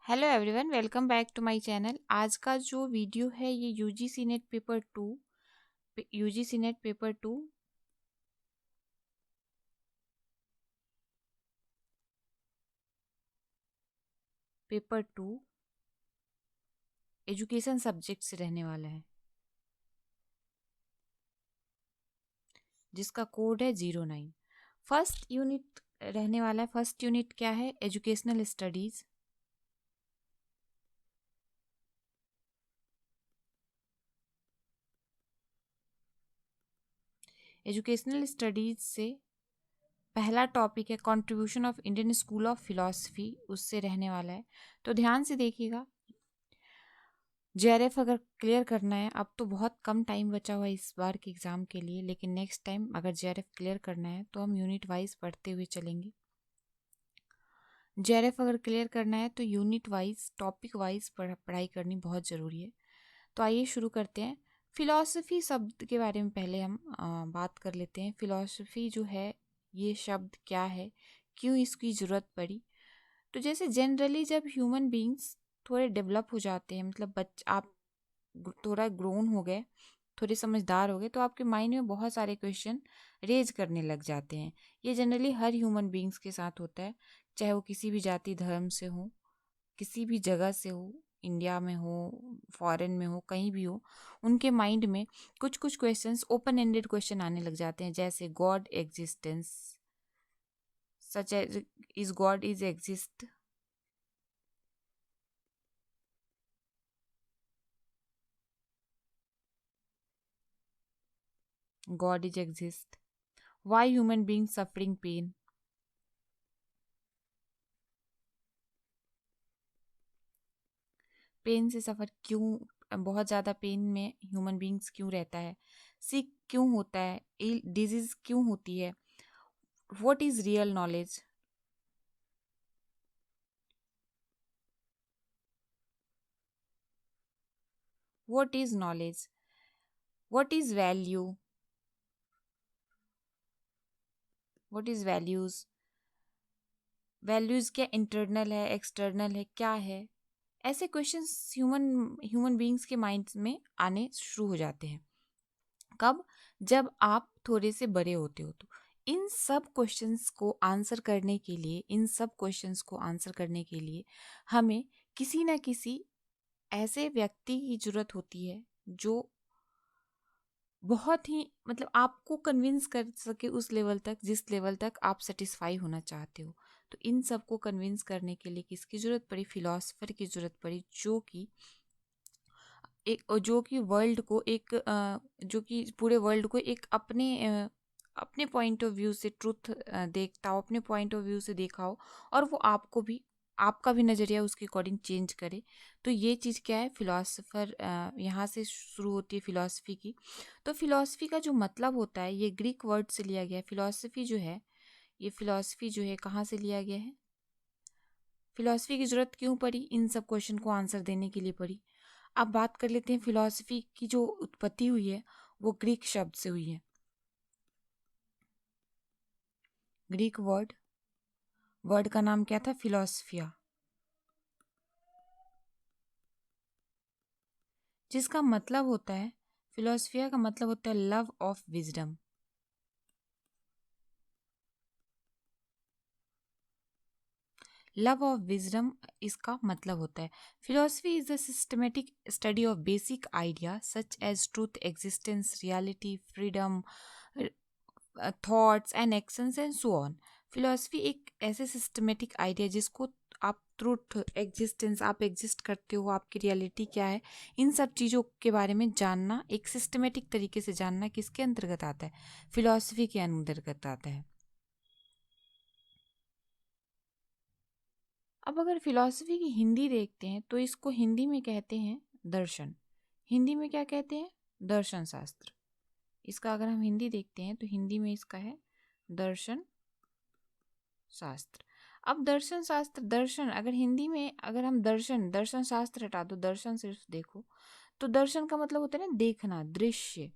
Hello everyone, welcome back to my channel. आज का जो वीडियो है ये UGC NET paper 2 education subject से रहने वाला है, जिसका कोड है 09। फर्स्ट यूनिट रहने वाला है। फर्स्ट यूनिट क्या है? Educational studies. एजुकेशनल स्टडीज से पहला टॉपिक है contribution of Indian school of philosophy, उससे रहने वाला है। तो ध्यान से देखिएगा। जेआरएफ अगर क्लियर करना है, अब तो बहुत कम टाइम बचा हुआ है इस बार के एग्ज़ाम के लिए, लेकिन नेक्स्ट टाइम अगर जेआरएफ क्लियर करना है तो हम यूनिट वाइज पढ़ते हुए चलेंगे। जेआरएफ अगर क्लियर करना है तो यूनिट वाइज, टॉपिक वाइज पढ़ाई करनी बहुत ज़रूरी है। तो आइए शुरू करते हैं। फिलॉसफी शब्द के बारे में पहले हम बात कर लेते हैं। फिलॉसफी जो है, ये शब्द क्या है, क्यों इसकी ज़रूरत पड़ी। तो जैसे जनरली जब ह्यूमन बींग्स थोड़े डेवलप हो जाते हैं, मतलब आप थोड़ा ग्रोन हो गए, थोड़े समझदार हो गए, तो आपके माइंड में बहुत सारे क्वेश्चन रेज करने लग जाते हैं। ये जनरली हर ह्यूमन बींग्स के साथ होता है, चाहे वो किसी भी जाति धर्म से हो, किसी भी जगह से हो, इंडिया में हो, फॉरेन में हो, कहीं भी हो। उनके माइंड में कुछ कुछ क्वेश्चंस, ओपन एंडेड क्वेश्चन आने लग जाते हैं, जैसे god existence, such as is god is exist, god is exist, why human being suffering pain, pain से सफ़र क्यों, बहुत ज़्यादा पेन में ह्यूमन बींग्स क्यों रहता है, सिक क्यों होता है, डिजीज क्यों होती है, what is real knowledge, what is knowledge, what is value, what is values, values क्या इंटरनल है, एक्सटर्नल है, क्या है। ऐसे क्वेश्चंस ह्यूमन ह्यूमन बींग्स के माइंड में आने शुरू हो जाते हैं। कब? जब आप थोड़े से बड़े होते हो। तो इन सब क्वेश्चंस को आंसर करने के लिए, हमें किसी ना किसी ऐसे व्यक्ति की जरूरत होती है जो बहुत ही, मतलब आपको कन्विंस कर सके उस लेवल तक जिस लेवल तक आप सेटिस्फाई होना चाहते हो। तो इन सब को कन्विंस करने के लिए किसकी जरूरत पड़ी? फिलोसफर की जरूरत पड़ी, जो कि पूरे वर्ल्ड को एक अपने पॉइंट ऑफ व्यू से ट्रुथ देखता हो, अपने पॉइंट ऑफ व्यू से देखा हो, और वो आपका भी नज़रिया उसके अकॉर्डिंग चेंज करे। तो ये चीज़ क्या है? फिलोसफर, यहाँ से शुरू होती है फिलॉसफी की। तो फिलॉसफी का जो मतलब होता है, ये ग्रीक वर्ड से लिया गया है। फिलॉसफी जो है कहाँ से लिया गया है? फिलॉसफी की ज़रूरत क्यों पड़ी? इन सब क्वेश्चन को आंसर देने के लिए पड़ी। अब बात कर लेते हैं फिलॉसफी की जो उत्पत्ति हुई है, वो ग्रीक शब्द से हुई है। ग्रीक वर्ड का नाम क्या था? फिलोसफिया, जिसका मतलब होता है, फिलोसफिया का मतलब होता है love of wisdom. Love of wisdom इसका मतलब होता है। Philosophy is the systematic study of basic idea such as truth, existence, reality, freedom, thoughts and actions and so on. Philosophy एक ऐसे सिस्टमेटिक आइडिया जिसको आप ट्रूथ, एग्जिस्टेंस, आप exist करते हो, आपकी रियलिटी क्या है, इन सब चीज़ों के बारे में जानना, एक सिस्टमेटिक तरीके से जानना किसके अंतर्गत आता है? फिलोसफी के अंतर्गत आता है। अब अगर फिलॉसफी की हिंदी देखते हैं तो इसको हिंदी में कहते हैं दर्शन। हिंदी में क्या कहते हैं? दर्शन शास्त्र। इसका अगर हम हिंदी देखते हैं तो हिंदी में इसका है दर्शन शास्त्र। अब दर्शन शास्त्र, दर्शन अगर हिंदी में, अगर हम दर्शन दर्शन शास्त्र हटा दो, दर्शन सिर्फ देखो, तो दर्शन का मतलब होता है ना देखना, दृश्य,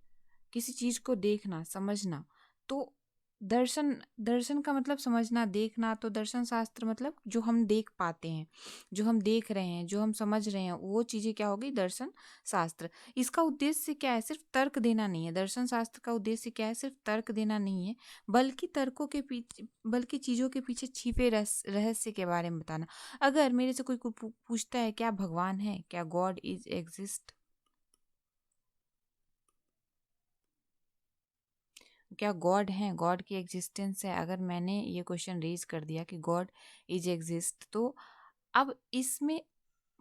किसी चीज को देखना, समझना। तो दर्शन, दर्शन का मतलब समझना, देखना। तो दर्शन शास्त्र मतलब जो हम देख पाते हैं, जो हम देख रहे हैं, जो हम समझ रहे हैं, वो चीज़ें क्या हो गई? दर्शन शास्त्र। इसका उद्देश्य क्या है? सिर्फ तर्क देना नहीं है। दर्शन शास्त्र का उद्देश्य क्या है? सिर्फ तर्क देना नहीं है, बल्कि तर्कों के पीछे, बल्कि चीज़ों के पीछे छिपे रहस्य के बारे में बताना। अगर मेरे से कोई पूछता है क्या भगवान है, क्या गॉड इज एग्जिस्ट, क्या गॉड है, गॉड की एग्जिस्टेंस है, अगर मैंने ये क्वेश्चन रेज कर दिया कि गॉड इज एग्जिस्ट, तो अब इसमें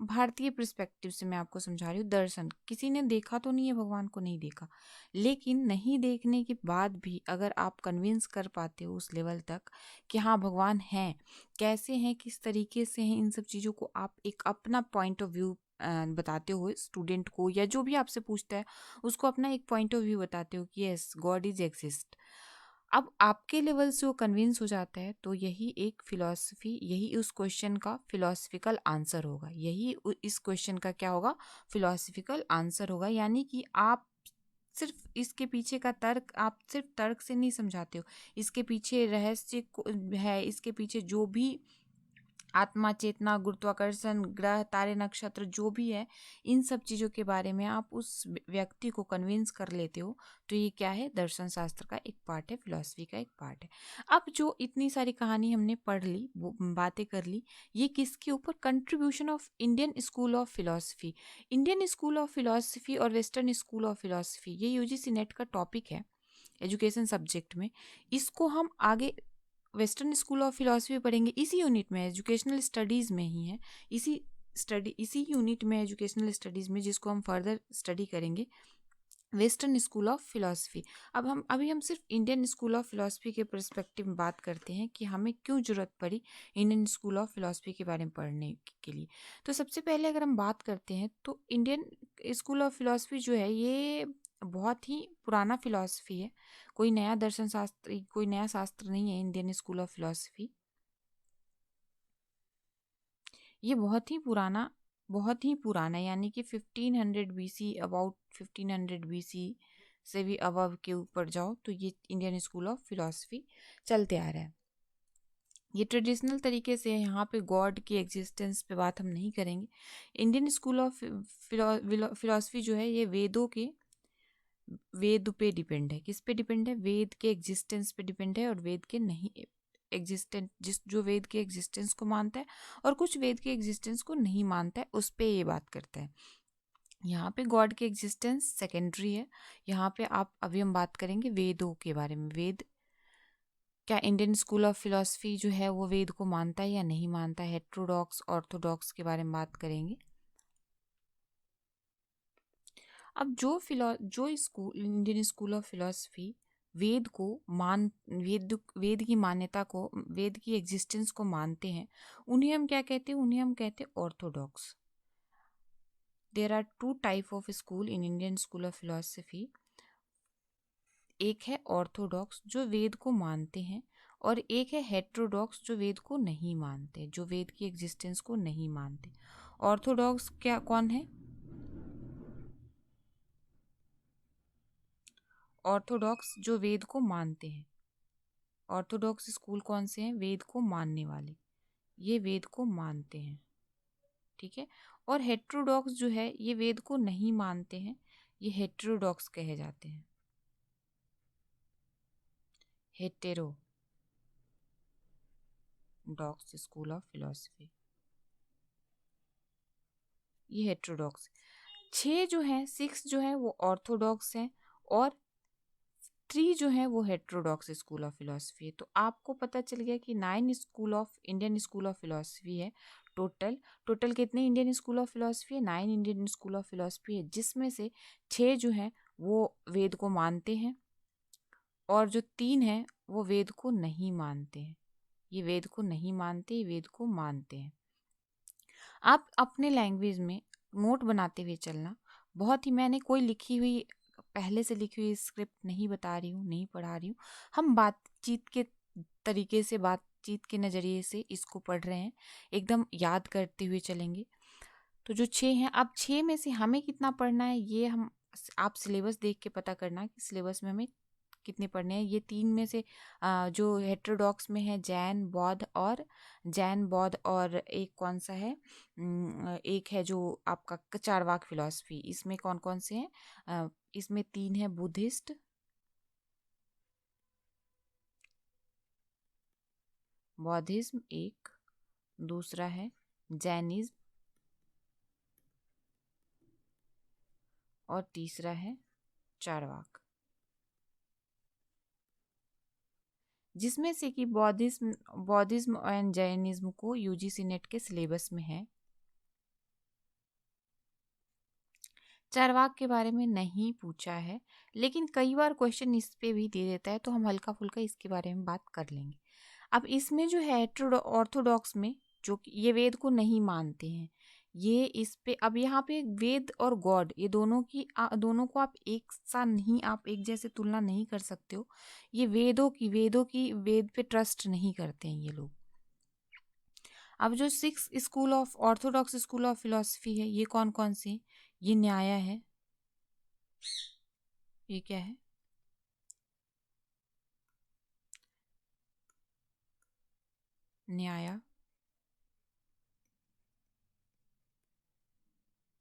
भारतीय पर्सपेक्टिव से मैं आपको समझा रही हूँ। दर्शन, किसी ने देखा तो नहीं है भगवान को, नहीं देखा, लेकिन नहीं देखने के बाद भी अगर आप कन्विंस कर पाते हो उस लेवल तक कि हाँ भगवान है, कैसे हैं, किस तरीके से हैं, इन सब चीज़ों को आप एक अपना पॉइंट ऑफ व्यू बताते हो स्टूडेंट को, या जो भी आपसे पूछता है उसको अपना एक पॉइंट ऑफ व्यू बताते हो कि यस गॉड इज एग्जिस्ट। अब आपके लेवल से वो कन्विंस हो जाता है, तो यही एक फिलॉसफी, यही उस क्वेश्चन का फिलॉसफिकल आंसर होगा, यही इस क्वेश्चन का क्या होगा? फिलॉसफिकल आंसर होगा। यानी कि आप सिर्फ इसके पीछे का तर्क, आप सिर्फ तर्क से नहीं समझाते हो, इसके पीछे रहस्य है, इसके पीछे जो भी आत्मा, चेतना, गुरुत्वाकर्षण, ग्रह, तारे, नक्षत्र जो भी है, इन सब चीज़ों के बारे में आप उस व्यक्ति को कन्विंस कर लेते हो, तो ये क्या है? दर्शन शास्त्र का एक पार्ट है, फिलॉसफी का एक पार्ट है। अब जो इतनी सारी कहानी हमने पढ़ ली, वो बातें कर ली, ये किसके ऊपर? Contribution of Indian school of philosophy. Indian school of philosophy और वेस्टर्न स्कूल ऑफ फिलॉसफी, ये यूजीसी नेट का टॉपिक है एजुकेशन सब्जेक्ट में। इसको हम आगे वेस्टर्न स्कूल ऑफ फिलॉसफी पढ़ेंगे, इसी यूनिट में, एजुकेशनल स्टडीज़ में ही है, इसी यूनिट में, एजुकेशनल स्टडीज़ में, जिसको हम फर्दर स्टडी करेंगे, वेस्टर्न स्कूल ऑफ फिलॉसफी। अब हम सिर्फ इंडियन स्कूल ऑफ फिलॉसफी के पर्सपेक्टिव में बात करते हैं कि हमें क्यों ज़रूरत पड़ी इंडियन स्कूल ऑफ फिलॉसफी के बारे में पढ़ने के लिए। तो सबसे पहले अगर हम बात करते हैं तो इंडियन स्कूल ऑफ फिलॉसफी जो है, ये बहुत ही पुराना फिलॉसफी है, कोई नया दर्शन शास्त्र, कोई नया शास्त्र नहीं है इंडियन स्कूल ऑफ फिलॉसफी। ये बहुत ही पुराना, यानी कि 1500 बीसी, अबाउट 1500 बीसी से भी अबव के ऊपर जाओ तो ये इंडियन स्कूल ऑफ फिलॉसफी चलते आ रहा है। ये ट्रेडिशनल तरीके से, यहाँ पे गॉड की एग्जिस्टेंस पे बात हम नहीं करेंगे। इंडियन स्कूल ऑफ फिलॉसफी जो है, ये वेद पे डिपेंड है। किस पे डिपेंड है? वेद के एग्जिस्टेंस पे डिपेंड है, और वेद के नहीं एग्जिस्टेंस, जो वेद के एग्जिस्टेंस को मानता है और कुछ वेद के एग्जिस्टेंस को नहीं मानता है, उस पे ये बात करता है। यहाँ पे गॉड की एग्जिस्टेंस सेकेंडरी है। यहाँ पे आप, अभी हम बात करेंगे वेदों के बारे में। वेद, क्या इंडियन स्कूल ऑफ फिलॉसफी जो है वो वेद को मानता है या नहीं मानता है? हेट्रोडॉक्स, ऑर्थोडॉक्स के बारे में बात करेंगे। अब जो school, Indian school of philosophy Veda की मान्यता को, वेद की एग्जिस्टेंस को मानते हैं, उन्हें हम क्या कहते हैं? उन्हें हम कहते हैं orthodox. There are two type of school in Indian school of philosophy. एक है ऑर्थोडॉक्स जो वेद को मानते हैं, और एक है हेट्रोडॉक्स जो वेद को नहीं मानते, जो वेद की एग्जिस्टेंस को नहीं मानते। ऑर्थोडॉक्स क्या, कौन है? ऑर्थोडॉक्स जो वेद को मानते हैं। ऑर्थोडॉक्स स्कूल कौन से हैं? वेद को मानने वाले, ये वेद को मानते हैं, ठीक है। और हेट्रोडॉक्स जो है, ये वेद को नहीं मानते हैं, ये हेट्रोडॉक्स कहे जाते हैं। हेटेरोडॉक्स स्कूल ऑफ फिलॉसफी, ये हेट्रोडॉक्स। 6 जो है, 6 जो है वो ऑर्थोडॉक्स हैं, और 3 जो है वो हेट्रोडॉक्स स्कूल ऑफ फिलॉसफी है। तो आपको पता चल गया कि 9 school of, Indian school of philosophy है टोटल। टोटल कितने इंडियन स्कूल ऑफ फिलॉसफी है? 9 इंडियन स्कूल ऑफ फिलॉसफी है, जिसमें से 6 जो है वो वेद को मानते हैं, और जो 3 है वो वेद को नहीं मानते हैं। ये वेद को नहीं मानते, ये वेद को मानते हैं। आप अपने लैंग्वेज में नोट बनाते हुए चलना। बहुत ही, मैंने कोई लिखी हुई, पहले से लिखी हुई स्क्रिप्ट नहीं बता रही हूँ, नहीं पढ़ा रही हूँ। हम बातचीत के तरीके से, बातचीत के नज़रिए से इसको पढ़ रहे हैं, एकदम याद करते हुए चलेंगे। तो जो 6 हैं, अब 6 में से हमें कितना पढ़ना है, ये हम, आप सिलेबस देख के पता करना कि सिलेबस में हमें कितने पढ़ने हैं? ये 3 में से जो हेटेरोडॉक्स में है जैन बौद्ध और एक कौन सा है? एक है जो आपका चारवाक फिलॉसफी। इसमें कौन कौन से हैं? इसमें 3 है बुद्धिस्ट, बौद्धिज्म एक, दूसरा है जैनिज्म और तीसरा है चारवाक। जिसमें से कि बौद्धिज्म एंड जैनिज्म को यूजीसी नेट के सिलेबस में है। चारवाक के बारे में नहीं पूछा है, लेकिन कई बार क्वेश्चन इस पे भी दे देता है, तो हम हल्का फुल्का इसके बारे में बात कर लेंगे। अब इसमें जो है ऑर्थोडॉक्स में जो कि ये वेद को नहीं मानते हैं, ये इस पे अब यहाँ पे वेद और गॉड ये दोनों को आप एक सा नहीं, आप एक जैसे तुलना नहीं कर सकते हो। ये वेद पे ट्रस्ट नहीं करते हैं ये लोग। अब जो 6 school of Orthodox school of philosophy है, ये कौन कौन से? ये न्याय है। ये क्या है? न्याय,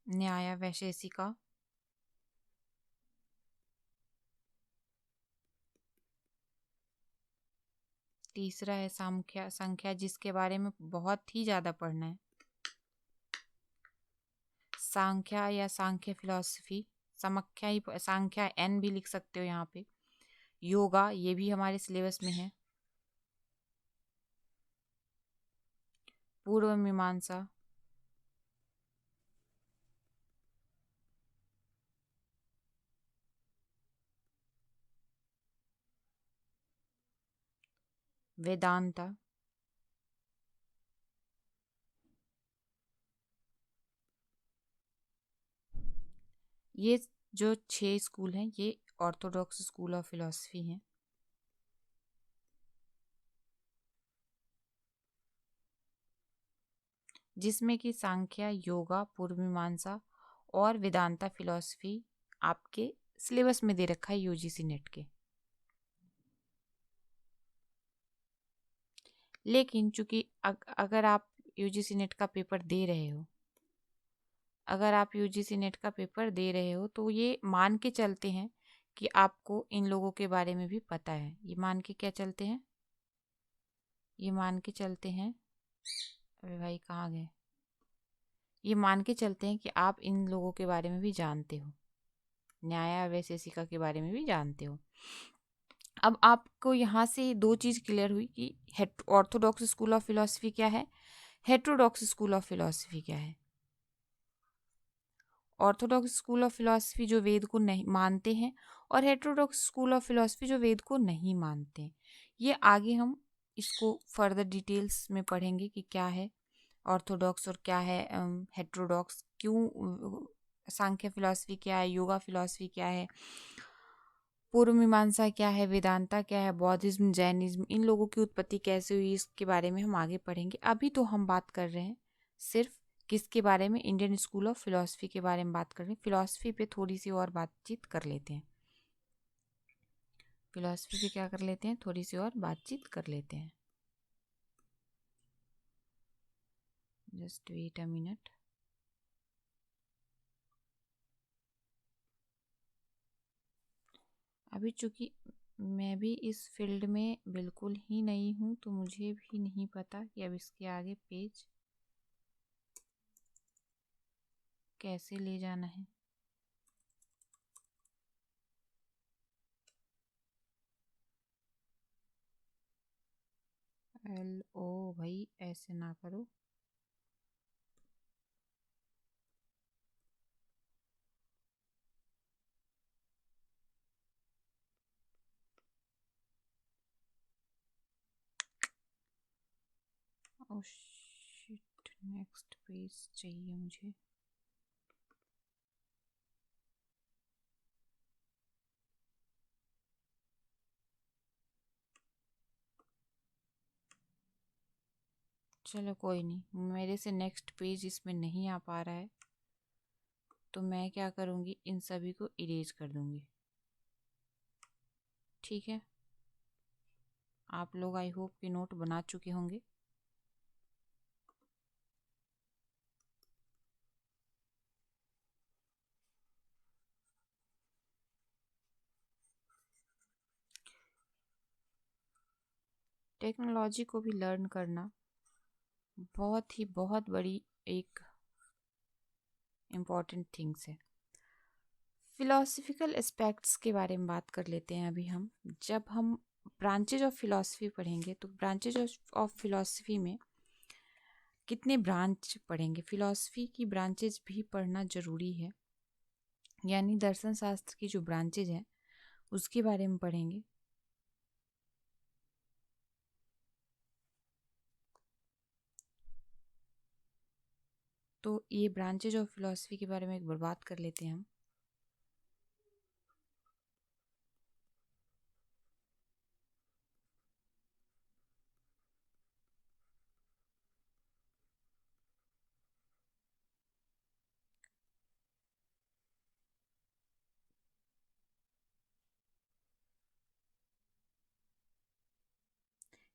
न्याय वैशेषिका, तीसरा है संख्या जिसके बारे में बहुत ही ज्यादा पढ़ना है। सांख्या या सांख्य फिलॉसफी, समख्या ही, सांख्या एन भी लिख सकते हो यहाँ पे। योगा ये भी हमारे सिलेबस में है। पूर्व मीमांसा, वेदांता, ये जो 6 स्कूल हैं ये ऑर्थोडॉक्स स्कूल ऑफ फिलॉसफी हैं। जिसमें कि सांख्या, योगा, पूर्व मीमांसा और वेदांता फिलॉसफी आपके सिलेबस में दे रखा है यूजीसी नेट के। लेकिन चूंकि अगर आप यूजीसी नेट का पेपर दे रहे हो, अगर आप यूजीसी नेट का पेपर दे रहे हो तो ये मान के चलते हैं कि आपको इन लोगों के बारे में भी पता है। ये मान के क्या चलते हैं? ये मान के चलते हैं, अरे भाई कहाँ गए? ये मान के चलते हैं कि आप इन लोगों के बारे में भी जानते हो, न्याय वैशेषिका के बारे में भी जानते हो। अब आपको यहाँ से 2 चीज़ क्लियर हुई कि ऑर्थोडॉक्स स्कूल ऑफ फिलॉसफी क्या है, हेटेरोडॉक्स स्कूल ऑफ फिलॉसफी क्या है। ऑर्थोडॉक्स स्कूल ऑफ फिलॉसफी जो वेद को नहीं मानते हैं, और हेटेरोडॉक्स स्कूल ऑफ फिलॉसफी जो वेद को नहीं मानते हैं। ये आगे हम इसको फर्दर डिटेल्स में पढ़ेंगे कि क्या है ऑर्थोडॉक्स और क्या है हेटेरोडॉक्स, क्यों सांख्य फिलॉसफी क्या है, योगा फिलॉसफी क्या है, पूर्व मीमांसा क्या है, वेदांता क्या है, बौद्धिज्म, जैनिज्म, इन लोगों की उत्पत्ति कैसे हुई, इसके बारे में हम आगे पढ़ेंगे। अभी तो हम बात कर रहे हैं सिर्फ किसके बारे में? इंडियन स्कूल ऑफ फिलॉसफी के बारे में बात कर रहे हैं। फिलॉसफी पे थोड़ी सी और बातचीत कर लेते हैं। फिलॉसफी पे क्या कर लेते हैं? थोड़ी सी और बातचीत कर लेते हैं। Just wait a minute. अभी चूंकि मैं भी इस फील्ड में बिल्कुल ही नई हूँ, तो मुझे भी नहीं पता कि अब इसके आगे पेज कैसे ले जाना है। LO भाई ऐसे ना करो। ओह शिट, नेक्स्ट पेज चाहिए मुझे। चलो कोई नहीं, मेरे से नेक्स्ट पेज इसमें नहीं आ पा रहा है, तो मैं क्या करूँगी, इन सभी को इरेज कर दूँगी। ठीक है, आप लोग आई होप कि नोट बना चुके होंगे। टेक्नोलॉजी को भी लर्न करना बहुत बड़ी एक इम्पॉर्टेंट थिंग्स है। फिलोसफिकल एस्पेक्ट्स के बारे में बात कर लेते हैं अभी हम। जब हम ब्रांचेज ऑफ फिलॉसफी पढ़ेंगे तो ब्रांचेज ऑफ फिलॉसफी में कितने ब्रांच पढ़ेंगे, फिलॉसफी की ब्रांचेज भी पढ़ना ज़रूरी है, यानी दर्शन शास्त्र की जो ब्रांचेज हैं उसके बारे में पढ़ेंगे। तो ये ब्रांचेज ऑफ फिलॉसफी के बारे में एक बार बात कर लेते हैं हम।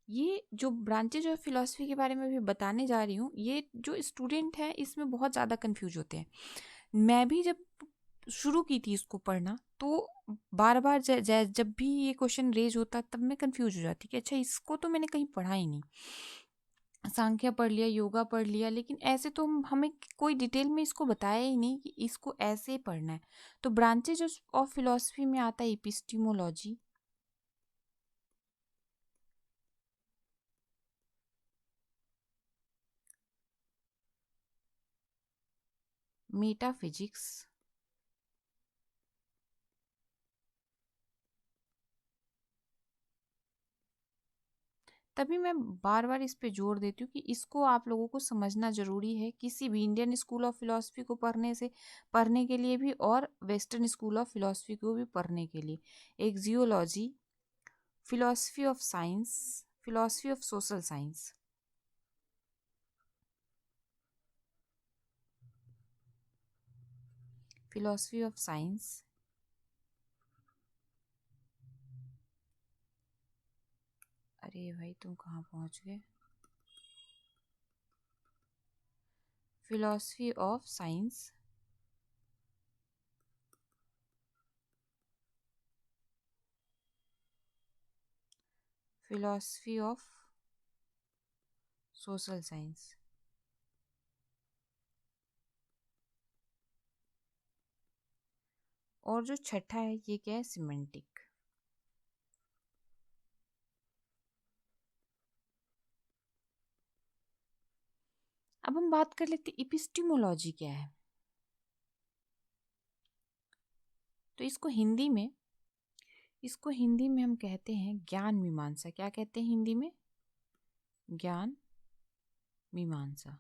ये जो ब्रांचेज ऑफ फिलॉसफी के बारे में भी बताने जा रही हूँ, ये जो स्टूडेंट हैं इसमें बहुत ज़्यादा कंफ्यूज होते हैं। मैं भी जब शुरू की थी इसको पढ़ना तो बार बार जब भी ये क्वेश्चन रेज होता तब मैं कंफ्यूज हो जाती कि अच्छा इसको तो मैंने कहीं पढ़ा ही नहीं। सांख्य पढ़ लिया, योगा पढ़ लिया, लेकिन ऐसे तो हमें कोई डिटेल में इसको बताया ही नहीं कि इसको ऐसे पढ़ना है। तो ब्रांचेज ऑफ फिलॉसफी में आता है एपिस्टिमोलॉजी, मेटाफिजिक्स, तभी मैं बार बार इस पे जोर देती हूँ कि इसको आप लोगों को समझना ज़रूरी है किसी भी इंडियन स्कूल ऑफ फिलॉसफी को पढ़ने के लिए भी और वेस्टर्न स्कूल ऑफ फिलॉसफी को भी पढ़ने के लिए। एक geology, philosophy of science, philosophy of social science, philosophy of science, अरे भाई तुम कहाँ पहुँच गए, philosophy of science, philosophy of social science, और जो छठा है ये क्या है, सिमेंटिक। अब हम बात कर लेते हैं एपिस्टिमोलॉजी क्या है। तो इसको हिंदी में हम कहते हैं ज्ञान मीमांसा। क्या कहते हैं हिंदी में? ज्ञान मीमांसा।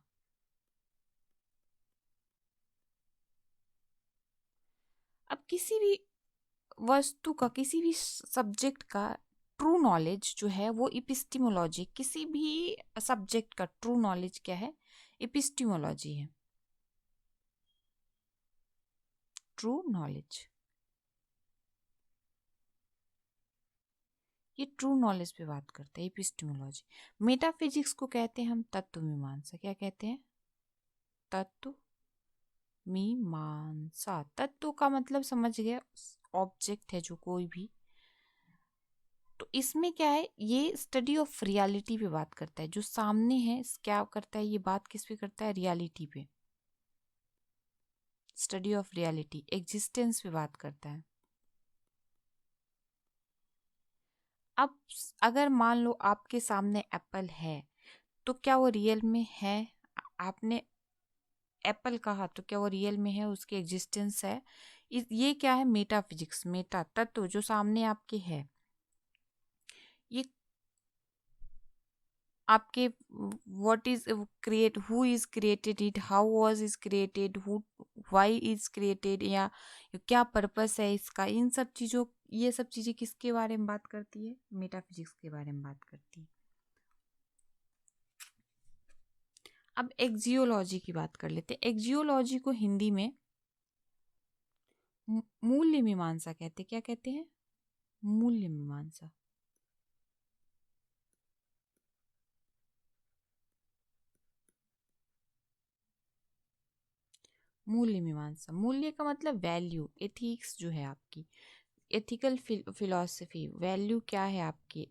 अब किसी भी वस्तु का, किसी भी सब्जेक्ट का ट्रू नॉलेज जो है वो एपिस्टिमोलॉजी, किसी भी सब्जेक्ट का ट्रू नॉलेज क्या है? एपिस्टिमोलॉजी है, ट्रू नॉलेज। ये ट्रू नॉलेज पे बात करते हैं एपिस्टिमोलॉजी। मेटाफिजिक्स को कहते हैं हम तत्व मीमांसा। क्या कहते हैं? तत्व मीमांसा। तत्व का मतलब समझ गए, ऑब्जेक्ट है जो कोई भी। तो इसमें क्या है, ये स्टडी ऑफ रियलिटी पे बात करता है, जो सामने है क्या करता है, ये बात किस पे करता है? रियलिटी पे, स्टडी ऑफ रियलिटी, एग्जिस्टेंस पे बात करता है। अब अगर मान लो आपके सामने एप्पल है तो क्या वो रियल में है? आपने एप्पल कहा तो क्या वो रियल में है, उसकी एग्जिस्टेंस है? ये क्या है? मेटाफिजिक्स, मेटा तत्व जो सामने आपके है। ये आपके what is create, who is created it, how was is created, who why is created, या क्या पर्पस है इसका, इन सब चीज़ों, ये सब चीज़ें किसके बारे में बात करती है? मेटाफिजिक्स के बारे में बात करती है। अब एक्जियोलॉजी की बात कर लेते हैं। एक्जियोलॉजी को हिंदी में मूल्य मीमांसा कहते हैं। क्या कहते हैं? मूल्य मीमांसा। मूल्य मीमांसा, मूल्य का मतलब वैल्यू, एथिक्स जो है आपकी, एथिकल फिलॉसफी, वैल्यू क्या है आपकी,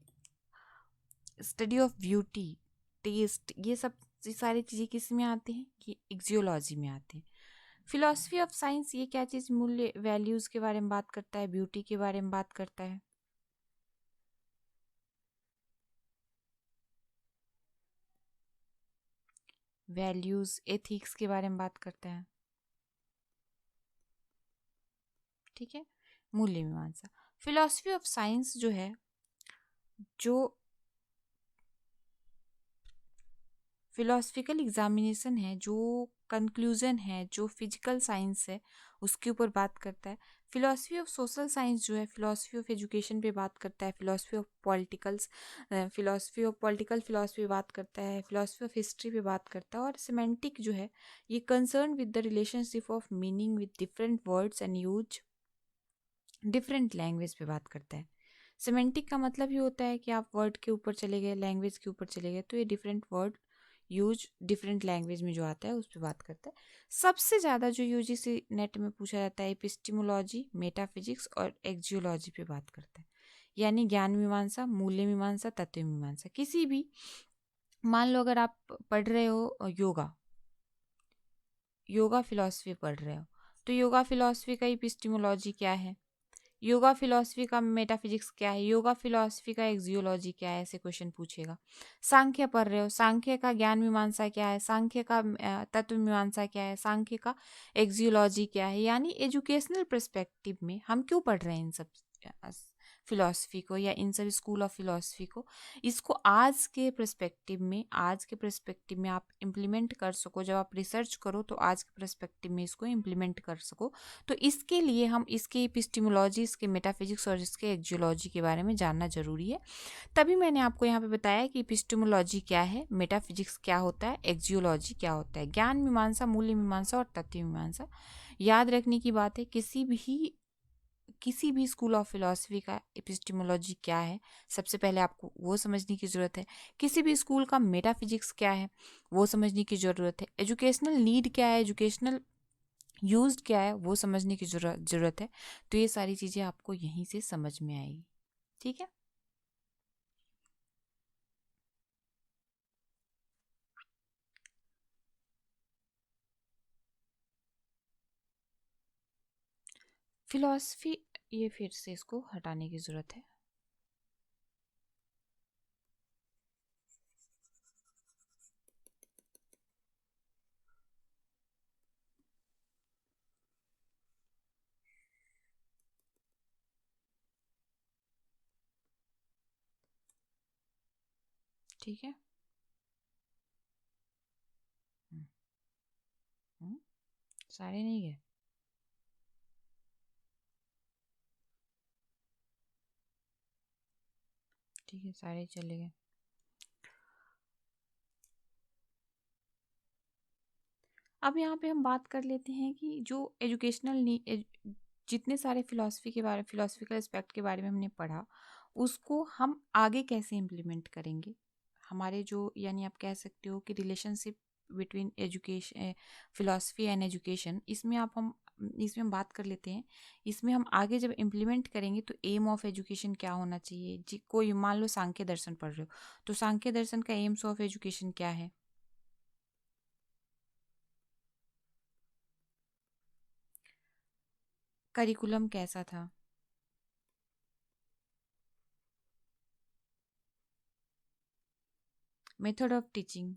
स्टडी ऑफ ब्यूटी, टेस्ट, ये सारी चीज़ें किस में आते हैं, ये एक्जियोलॉजी में आते हैं। फिलॉसफी ऑफ साइंस ये क्या चीज़, मूल्य, वैल्यूज़ के बारे में बात करता है, ब्यूटी के बारे में बात करता है, वैल्यूज़ एथिक्स के बारे में बात करता है। ठीक है, मूल्य मीमांसा। फिलॉसफी ऑफ साइंस जो है, जो फिलोसफिकल एग्जामिनेशन है, जो कंक्लूजन है, जो फिजिकल साइंस है, उसके ऊपर बात करता है। फिलोसफी ऑफ सोशल साइंस जो है, फिलोसफी ऑफ एजुकेशन पे बात करता है, फिलोसफी ऑफ पॉलिटिकल फिलोसफी पे बात करता है, फिलोसफी ऑफ हिस्ट्री पे बात करता है। और सिमेंटिक जो है, ये concern with the relationship of meaning with different words and use different language पे बात करता है। सिमेंटिक का मतलब ये होता है कि आप वर्ड के ऊपर चले गए, लैंग्वेज के ऊपर चले गए, तो ये different word use different language में जो आता है उस पर बात करता है। सबसे ज़्यादा जो यूजीसी नेट में पूछा जाता है, एपिस्टिमोलॉजी, मेटाफिजिक्स और एक्जियोलॉजी पे बात करता है। यानी ज्ञान मीमांसा, मूल्य मीमांसा, तत्व मीमांसा। किसी भी, मान लो अगर आप पढ़ रहे हो योगा, योगा फिलॉसफी पढ़ रहे हो, तो योगा फिलॉसफी का एपिस्टिमोलॉजी क्या है, योगा फिलॉसफी का मेटाफिजिक्स क्या है, योगा फिलॉसफी का एक्जियोलॉजी क्या है, ऐसे क्वेश्चन पूछेगा। सांख्य पढ़ रहे हो, सांख्य का ज्ञान मीमांसा क्या है, सांख्य का तत्व मीमांसा क्या है, सांख्य का एक्जियोलॉजी क्या है। यानी एजुकेशनल पर्सपेक्टिव में हम क्यों पढ़ रहे हैं इन सब फिलॉसफी को, या इन सब स्कूल ऑफ फिलॉसफी को, इसको आज के पर्सपेक्टिव में आप इम्प्लीमेंट कर सको। जब आप रिसर्च करो तो आज के पर्सपेक्टिव में इसको इम्प्लीमेंट कर सको। तो इसके लिए हम इसके एपिस्टिमोलॉजी, इसके मेटाफिजिक्स और इसके एक्जियोलॉजी के बारे में जानना जरूरी है। तभी मैंने आपको यहाँ पे बताया कि एपिस्टिमोलॉजी क्या है, मेटाफिजिक्स क्या होता है, एक्जियोलॉजी क्या होता है। ज्ञान मीमांसा, मूल्य मीमांसा और तत्व मीमांसा याद रखने की बात है। किसी भी स्कूल ऑफ फिलॉसफी का एपिस्टिमोलॉजी क्या है, सबसे पहले आपको वो समझने की ज़रूरत है। किसी भी स्कूल का मेटाफिजिक्स क्या है, वो समझने की ज़रूरत है। एजुकेशनल नीड क्या है, एजुकेशनल यूज्ड क्या है, वो समझने की ज़रूरत है। तो ये सारी चीज़ें आपको यहीं से समझ में आएगी। ठीक है। फिलॉसफी, ये फिर से इसको हटाने की ज़रूरत है। ठीक है। हम्म, हम्म, सारे नहीं गए। ठीक है, सारे चले गए। अब यहाँ पे हम बात कर लेते हैं कि जो जितने सारे फिलोसफिकल एस्पेक्ट के बारे में हमने पढ़ा, उसको हम आगे कैसे इम्प्लीमेंट करेंगे। हमारे जो, यानी आप कह सकते हो कि relationship between education, philosophy and education, इसमें हम बात कर लेते हैं। इसमें हम आगे जब इम्प्लीमेंट करेंगे तो एम ऑफ एजुकेशन क्या होना चाहिए जी। कोई मान लो सांख्य दर्शन पढ़ रहे हो, तो सांख्य दर्शन का एम्स ऑफ एजुकेशन क्या है, करिकुलम कैसा था, method of teaching,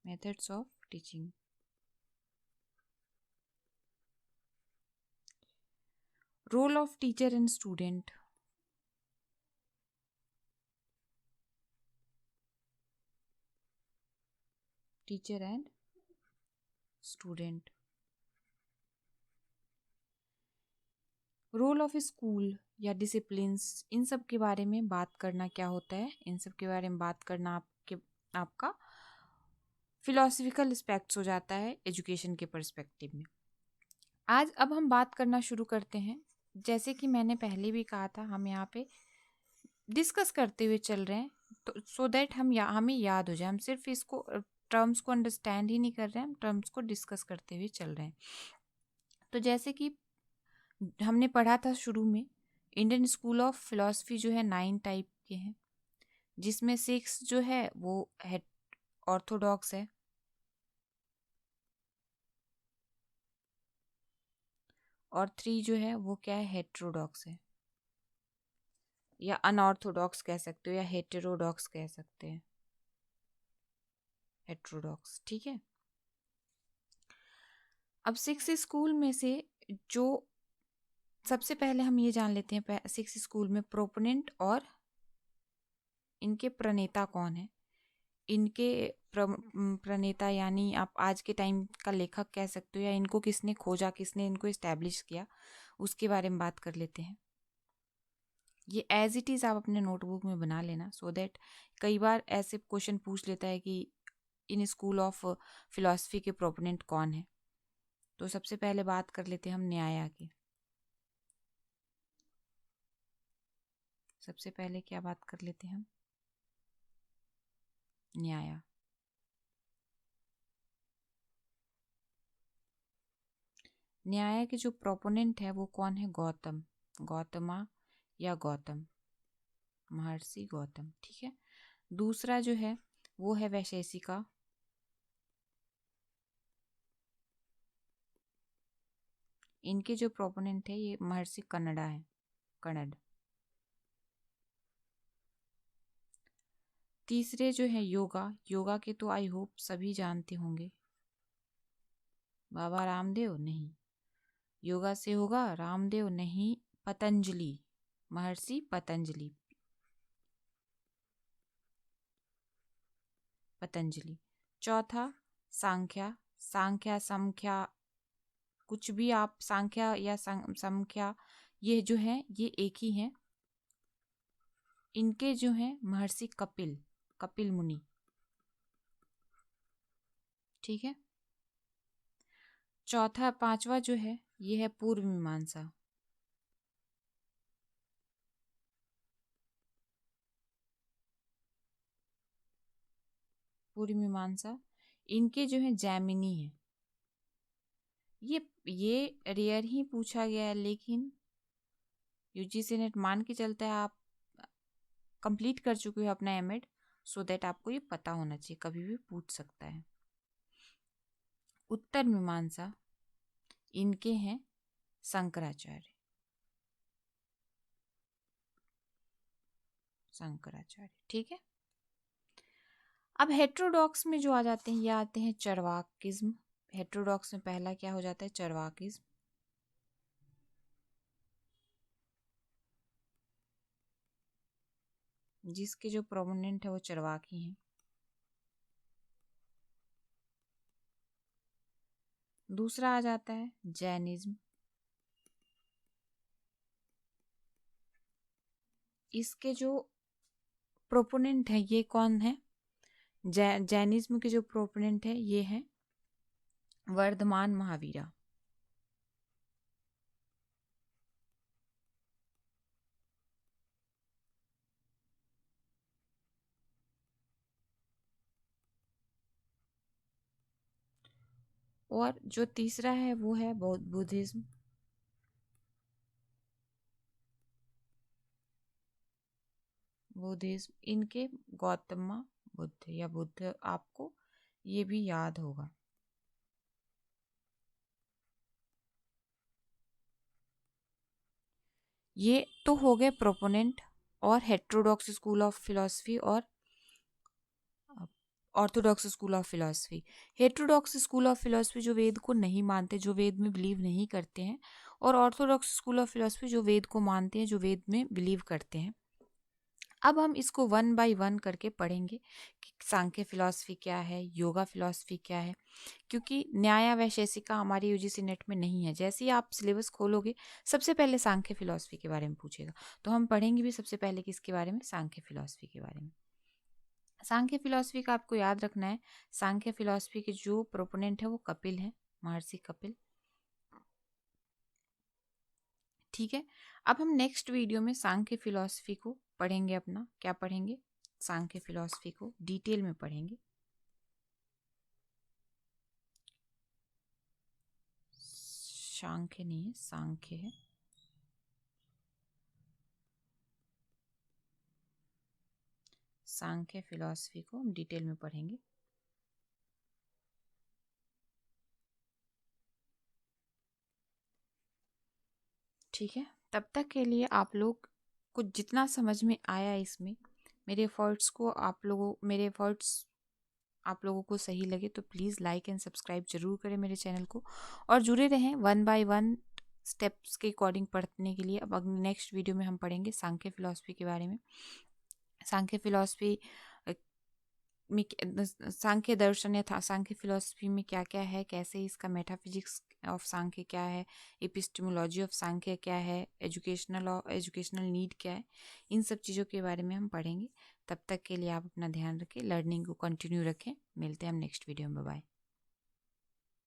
methods of teaching, role of teacher and student, teacher and student, role of school या डिसिप्लिन्स, इन सब के बारे में बात करना क्या होता है, इन सब के बारे में बात करना आपका फिलोसफिकल एस्पेक्ट्स हो जाता है एजुकेशन के पर्सपेक्टिव में। आज अब हम बात करना शुरू करते हैं। जैसे कि मैंने पहले भी कहा था, हम यहाँ पे डिस्कस करते हुए चल रहे हैं, तो सो दैट हमें याद हो जाए। हम सिर्फ इसको टर्म्स को अंडरस्टैंड ही नहीं कर रहे हैं, हम टर्म्स को डिस्कस करते हुए चल रहे हैं। तो जैसे कि हमने पढ़ा था शुरू में, इंडियन स्कूल ऑफ फिलोसफी जो है 9 टाइप के हैं, जिसमें 6 जो है वो ऑर्थोडॉक्स है, और 3 जो है वो क्या है, हेट्रोडॉक्स है, या अनऑर्थोडॉक्स कह सकते हो, या हेटेरोडॉक्स कह सकते हैं, हेट्रोडॉक्स। ठीक है। अब 6 स्कूल में से जो सबसे पहले हम ये जान लेते हैं 6 स्कूल में प्रोपोनेंट और इनके प्रणेता कौन है। इनके प्रणेता यानी आप आज के टाइम का लेखक कह सकते हो, या इनको किसने खोजा, किसने इनको इस्टेब्लिश किया, उसके बारे में बात कर लेते हैं। ये एज इट इज़ आप अपने नोटबुक में बना लेना, सो दैट कई बार ऐसे क्वेश्चन पूछ लेता है कि इन स्कूल ऑफ फिलॉसफी के प्रोपोनेंट कौन है। तो सबसे पहले बात कर लेते हैं हम न्याया की। सबसे पहले क्या बात कर लेते हैं हम, न्याया। न्याय के जो प्रोपोनेंट है वो कौन है, गौतम, गौतमा या गौतम, महर्षि गौतम। ठीक है। दूसरा जो है वो है वैशेषिका। इनके जो प्रोपोनेंट है ये महर्षि कन्नड़ा है, कन्नड़। तीसरे जो है योगा, योगा के तो आई होप सभी जानते होंगे, बाबा रामदेव नहीं, योगा से होगा रामदेव नहीं, पतंजलि, महर्षि पतंजलि, पतंजलि। चौथा सांख्या, सांख्या संख्या, कुछ भी आप सांख्या या संख्या, ये जो है ये एक ही है। इनके जो है महर्षि कपिल, कपिल मुनि। ठीक है। चौथा पांचवा जो है ये है पूर्व मीमांसा। पूर्व मीमांसा, इनके जो है जैमिनी है। ये रेयर ही पूछा गया है, लेकिन यूजीसी नेट मान के चलता है आप कंप्लीट कर चुके हो अपना एमएड, सो दैट आपको ये पता होना चाहिए, कभी भी पूछ सकता है। उत्तर मीमांसा, इनके हैं शंकराचार्य, शंकराचार्य। ठीक है। अब हेट्रोडॉक्स में जो आ जाते हैं ये आते हैं चरवाकिज्म। हेट्रोडॉक्स में पहला क्या हो जाता है, चरवाकिज्म, जिसके जो प्रोपोनेंट है वो चरवाकी हैं। दूसरा आ जाता है जैनिज्म। इसके जो प्रोपोनेंट है ये कौन है, जैनिज्म के जो प्रोपोनेंट है ये है वर्धमान महावीरा। और जो तीसरा है वो है बुद्धिज्म। बुद्धिज्म, इनके गौतम बुद्ध या बुद्ध, आपको ये भी याद होगा। ये तो हो गए प्रोपोनेंट और हेट्रोडॉक्स स्कूल ऑफ फिलॉसफी और Orthodox school of philosophy. Heterodox school of philosophy जो वेद को नहीं मानते, जो वेद में बिलीव नहीं करते हैं, और ऑर्थोडॉक्स स्कूल ऑफ फिलॉसफी जो वेद को मानते हैं, जो वेद में बिलीव करते हैं। अब हम इसको वन बाय वन करके पढ़ेंगे कि सांख्य फिलॉसफी क्या है, योगा फिलॉसफी क्या है, क्योंकि न्याय वैशेषिका हमारे यूजीसी नेट में नहीं है। जैसे ही आप सिलेबस खोलोगे सबसे पहले सांख्य फिलॉसफी के बारे में पूछेगा, तो हम पढ़ेंगे भी सबसे पहले किसके बारे में, सांख्य फिलॉसफी के बारे में। सांख्य फिलॉसफी का आपको याद रखना है, सांख्य फिलॉसफी के जो प्रोपोनेंट है वो कपिल है, महर्षि कपिल। ठीक है। अब हम नेक्स्ट वीडियो में सांख्य फिलॉसफी को पढ़ेंगे। अपना क्या पढ़ेंगे? सांख्य फिलॉसफी को डिटेल में पढ़ेंगे। सांख्य नहीं है, सांख्य है। सांख्य फिलॉसफी को हम डिटेल में पढ़ेंगे। ठीक है, तब तक के लिए आप लोग को जितना समझ में आया इसमें, मेरे एफर्ट्स आप लोगों को सही लगे तो प्लीज़ लाइक एंड सब्सक्राइब जरूर करें मेरे चैनल को, और जुड़े रहें वन बाय वन स्टेप्स के अकॉर्डिंग पढ़ने के लिए। अब नेक्स्ट वीडियो में हम पढ़ेंगे सांख्य फिलॉसफी के बारे में। सांख्य फिलॉसफी में सांख्य दर्शन या सांख्य फिलॉसफी में क्या क्या है, कैसे इसका मेटाफिजिक्स ऑफ सांख्य क्या है, एपिस्टेमोलॉजी ऑफ सांख्य क्या है, एजुकेशनल नीड क्या है, इन सब चीज़ों के बारे में हम पढ़ेंगे। तब तक के लिए आप अपना ध्यान रखें, लर्निंग को कंटिन्यू रखें। मिलते हैं हम नेक्स्ट वीडियो में। बाय।